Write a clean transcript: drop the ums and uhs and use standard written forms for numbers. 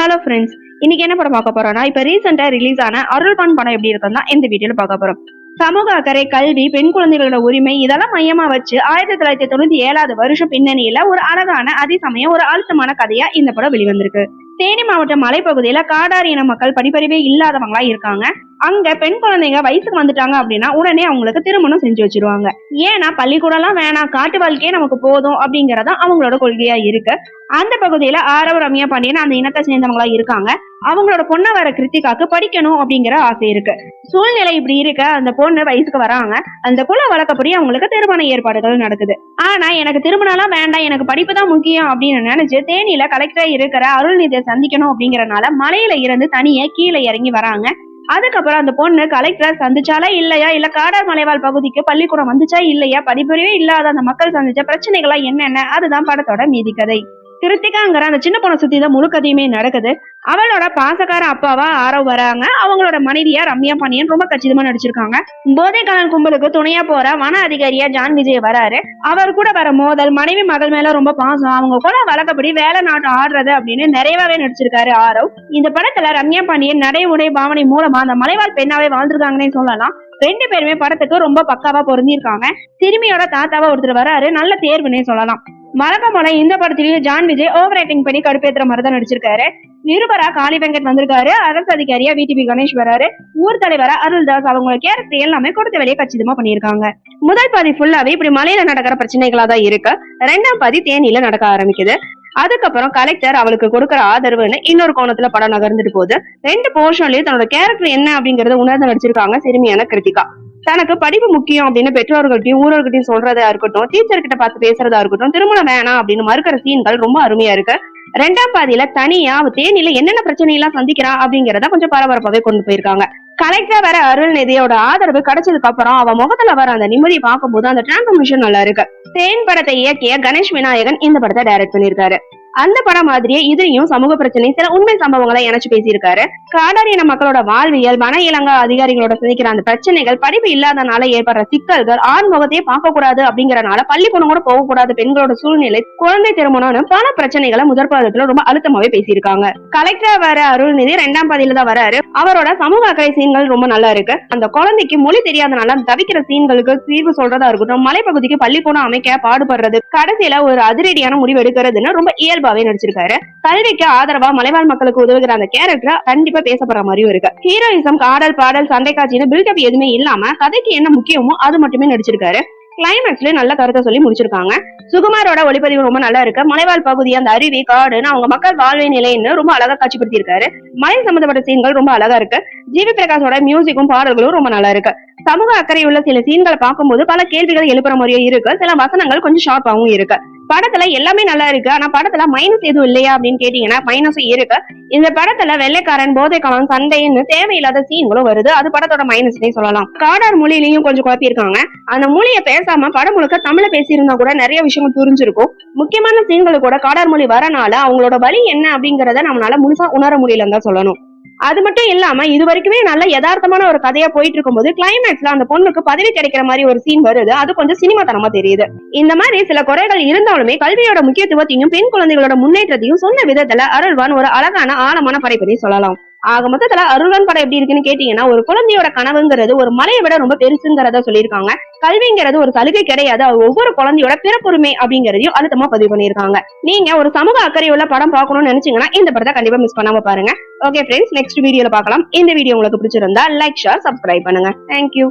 Hello friends, இன்னைக்கு என்ன படம் பார்க்க போறோம்னா, இப்ப ரீசெண்டா ரிலீஸ் ஆன அருள்பான் படம் எப்படி இருக்குன்னா இந்த வீடியோல பார்க்க போறோம். சமூக அக்கறை, கல்வி, பெண் குழந்தைகளோட உரிமை இதெல்லாம் மையமா வச்சு 1997 வருஷம் பின்னணியில ஒரு அழகான அதே சமயம் ஒரு அழுத்தமான கதையா இந்த படம் வெளிவந்திருக்கு. தேனி மாவட்ட மலைப்பகுதியில காடார் இன மக்கள் படிப்பறிவே இல்லாதவங்களா இருக்காங்க. அங்க பெண் குழந்தைங்க வயசுக்கு வந்துட்டாங்க அப்படின்னா உடனே அவங்களுக்கு திருமணம் செஞ்சு வச்சிருவாங்க. ஏன்னா பள்ளிக்கூடம் எல்லாம் வேணாம், காட்டு வாழ்க்கையே நமக்கு போதும் அப்படிங்கறதா அவங்களோட கொள்கையா இருக்கு. அந்த பகுதியில ஆரவ், ரம்யா பாண்டியன் அந்த இனத்தை சேர்ந்தவங்களா இருக்காங்க. அவங்களோட பொண்ணை வர கிருத்திகாக்கு படிக்கணும் அப்படிங்கிற ஆசை இருக்கு. சூழ்நிலை இப்படி இருக்க அந்த பொண்ணு வயசுக்கு வராங்க. அந்த குல வழக்கப்படி அவங்களுக்கு திருமண ஏற்பாடுகள் நடக்குது. ஆனா எனக்கு திருமணம் எல்லாம் வேண்டாம், எனக்கு படிப்பு தான் முக்கியம் அப்படின்னு நினைச்சு தேனியில கலெக்டரா இருக்கிற அருள்நிதியை சந்திக்கணும் அப்படிங்கறனால மலையில இருந்து தனியா கீழே இறங்கி வராங்க. அதுக்கப்புறம் அந்த பொண்ணு கலெக்டரை சந்திச்சாலா இல்லையா, இல்ல காடார் மலைவாழ் பகுதிக்கு பள்ளிக்கூடம் வந்துச்சா இல்லையா, படிப்பறிவே இல்லாத அந்த மக்கள் சந்திச்ச பிரச்சனைகள்லாம் என்னென்ன, அதுதான் படத்தோட மீதி கதை. கிருத்திகாங்கிற அந்த சின்ன பொண்ணை சுத்தி தான் முழு கதையுமே நடக்குது. அவளோட பாசக்கார அப்பாவா ஆரவ் வராங்க. அவங்களோட மனைவியா ரம்யா பாண்டியன் ரொம்ப கச்சிதமா நடிச்சிருக்காங்க. போதை கலன் கும்பலுக்கு துணையா போற வன அதிகாரியா ஜான் விஜய் வராரு. அவர் கூட வர மோதல், மனைவி மகள் மேல ரொம்ப பாசம், அவங்க கூட வழக்கப்படி வேலை நாட்டு ஆடுறது அப்படின்னு நிறையவே நடிச்சிருக்காரு ஆரவ். இந்த படத்துல ரம்யா பாண்டியன் நடை உடை பாவனை மூலமா அந்த மலைவாழ் பெண்ணாவே வாழ்ந்திருக்காங்கன்னே சொல்லலாம். ரெண்டு பேருமே படத்துக்கு ரொம்ப பக்காவா பொருந்திருக்காங்க. சிறுமியோட தாத்தாவா ஒருத்தர் வராரு, நல்ல தேர்வுன்னே சொல்லலாம். வழக்கம் போல இந்த படத்திலேயே ஜான் விஜய் ஓவர் ஆக்டிங் பண்ணி கடுப்பேத்துற மாதிரி தான் நடிச்சிருக்காரு. நிருபரா காளி வெங்கட் வந்திருக்காரு. அரசு அதிகாரியா VTB கணேஷ் வராரு. ஊர் தலைவரா அருள்தாஸ். அவங்களோட கேரக்டர் எல்லாமே கொடுத்த வேலையை கச்சிதமா பண்ணிருக்காங்க. முதல் பாதி ஃபுல்லாவே இப்படி மலையில நடக்கிற பிரச்சனைகளா தான் இருக்கு. ரெண்டாம் பாதி தேனியில நடக்க ஆரம்பிக்குது. அதுக்கப்புறம் கலெக்டர் அவளுக்கு கொடுக்கற ஆதரவுன்னு இன்னொரு கோணத்துல படம் நகர்ந்துட்டு போகுது. ரெண்டு போர்ஷன்லயும் தன்னோட கேரக்டர் என்ன அப்படிங்கறத உணர்ந்து நடிச்சிருக்காங்க சிறுமியான கிருத்திகா. தனக்கு படிப்பு முக்கியம் அப்படின்னு பெற்றோர்கள்ட்டையும் ஊரர்கிட்டையும் சொல்றதா இருக்கட்டும், டீச்சர் கிட்ட பார்த்து பேசுறதா இருக்கட்டும், திருமணம் வேணாம் அப்படின்னு மறுக்கிற சீன்கள் ரொம்ப அருமையா இருக்கு. ரெண்டாம் பாதியில தனியா தேனியில என்னென்ன பிரச்சனை எல்லாம் சந்திக்கிறா அப்படிங்கறத கொஞ்சம் பரபரப்பாவே கொண்டு போயிருக்காங்க. கலெக்டர் வர அருள்நிதியோட ஆதரவு கிடைச்சதுக்கு அப்புறம் அவ முகத்துல வர அந்த நிம்மதியை பார்க்கும் போது அந்த டிரான்ஸ்ஃபர்மேஷன் நல்லா இருக்கு. தேன் படத்தை இயக்கிய கணேஷ் விநாயகன் இந்த படத்தை டைரக்ட் பண்ணிருக்காரு. அந்த படம் மாதிரியே இதுலயும் சமூக பிரச்சனை, சில உண்மை சம்பவங்களை இணைச்சு பேசியிருக்காரு. காடார் இன மக்களோட வாழ்வியல், வன இலங்கை அதிகாரிகளோட சந்திக்கிற அந்த பிரச்சனைகள், படிப்பு இல்லாதனால ஏற்படுற சிக்கல்கள், ஆண் முகத்தையே பார்க்க கூடாது அப்படிங்கறனால பள்ளிக்கூடம் கூட போகக்கூடாது பெண்களோட சூழ்நிலை, குழந்தை திருமணம்னு பல பிரச்சனைகளை முதற் பாதத்துல ரொம்ப அழுத்தமாவே பேசியிருக்காங்க. கலெக்டர் வர அருள்நிதி ரெண்டாம் பாதியில தான் வராரு. அவரோட சமூக அக்கறை சீன்கள் ரொம்ப நல்லா இருக்கு. அந்த குழந்தைக்கு மொழி தெரியாதனால தவிக்கிற சீன்களுக்கு தீர்வு சொல்றதா இருக்கட்டும், மலைப்பகுதிக்கு பள்ளிக்கூடம் அமைக்க பாடுபடுறது, கடைசியில ஒரு அதிரடியான முடிவு எடுக்கிறதுன்னு ரொம்ப இயல்பாவே நடிச்சிருக்காரு. கல்விக்கு ஆதரவா மலைவாழ் மக்களுக்கு உதவுகிற அந்த கேரக்டர் கண்டிப்பா பேசப்படுற மாதிரியும் இருக்கு. ஹீரோயிசம், காடல், பாடல், சண்டை காட்சின்னு பில்டப் எதுவுமே இல்லாம கதைக்கு என்ன முக்கியமோ அது மட்டுமே நடிச்சிருக்காரு. கிளைமேக்ஸ்ல நல்ல கருத்தை சொல்லி முடிச்சிருக்காங்க. சுகுமாரோட ஒளிப்பதிவு ரொம்ப நல்லா இருக்கு. மலைவாழ் பகுதி, அந்த அருவி, காடுன்னு அவங்க மக்கள் வாழ்வை நிலைன்னு ரொம்ப அழகா காட்சிப்படுத்தி இருக்காரு. மலை சம்பந்தப்பட்ட சீன்கள் ரொம்ப அழகா இருக்கு. ஜிவி பிரகாஷோட மியூசிக்கும் பாடல்களும் ரொம்ப நல்லா இருக்கு. சமூக அக்கறை உள்ள சில சீன்களை பார்க்கும்போது பல கேள்விகள் எழுப்புற மாதிரியே இருக்கு. சில வசனங்கள் கொஞ்சம் ஷார்ப்பாவும் இருக்கு. படத்துல எல்லாமே நல்லா இருக்கு. ஆனா படத்துல மைனஸ் எதுவும் இல்லையா அப்படின்னு கேட்டீங்கன்னா மைனஸும் இருக்கு. இந்த படத்துல வெள்ளைக்காரன், போதைக்காரன், சண்டைன்னு தேவையில்லாத சீன்களும் வருது. அது படத்தோட மைனஸ்னே சொல்லலாம். காடார் மொழியிலையும் கொஞ்சம் குழப்பிருக்காங்க. அந்த மொழியை பேசாம படம் முழுக்க தமிழ பேசியிருந்தா கூட நிறைய விஷயங்கள் புரிஞ்சிருக்கும். முக்கியமான சீன்கள் கூட காடார் மொழி வரனால அவங்களோட வழி என்ன அப்படிங்கறத நம்மளால முழுசா உணர முடியலன்னு தான் சொல்லணும். அது மட்டும் இல்லாம இது வரைக்குமே நல்ல யதார்த்தமான ஒரு கதையா போயிட்டு இருக்கும் போது கிளைமேக்ஸ்ல அந்த பொண்ணுக்கு பதவி கிடைக்கிற மாதிரி ஒரு சீன் வருது. அது கொஞ்சம் சினிமா தனமா தெரியுது. இந்த மாதிரி சில குறைகள் இருந்தாலுமே கல்வியோட முக்கியத்துவத்தையும் பெண் குழந்தைகளோட முன்னேற்றத்தையும் சொன்ன விதத்துல அருள்வான் ஒரு அழகான ஆழமான படைப்பதை சொல்லலாம். ஆக மொத்தத்துல அருள்வான் படம் எப்படி இருக்குன்னு கேட்டீங்கன்னா, ஒரு குழந்தையோட கனவுங்கிறது ஒரு மலையை விட ரொம்ப பெருசுங்கிறத சொல்லியிருக்காங்க. கல்விங்கிறது ஒரு சலுகை கிடையாது, ஒவ்வொரு குழந்தையோட பிறப்புரிமை அப்படிங்கறதையும் அழுத்தமா பதிவு பண்ணிருக்காங்க. நீங்க ஒரு சமூக அக்கறையுள்ள படம் பார்க்கணும்னு நினைச்சீங்கன்னா இந்த படத்தை கண்டிப்பா மிஸ் பண்ணாம பாருங்க. ஓகே ஃப்ரெண்ட்ஸ், நெக்ஸ்ட் வீடியோல பார்க்கலாம். இந்த வீடியோ உங்களுக்கு பிடிச்சிருந்தா லைக், ஷேர், சப்ஸ்கிரைப் பண்ணுங்க. தேங்க்யூ.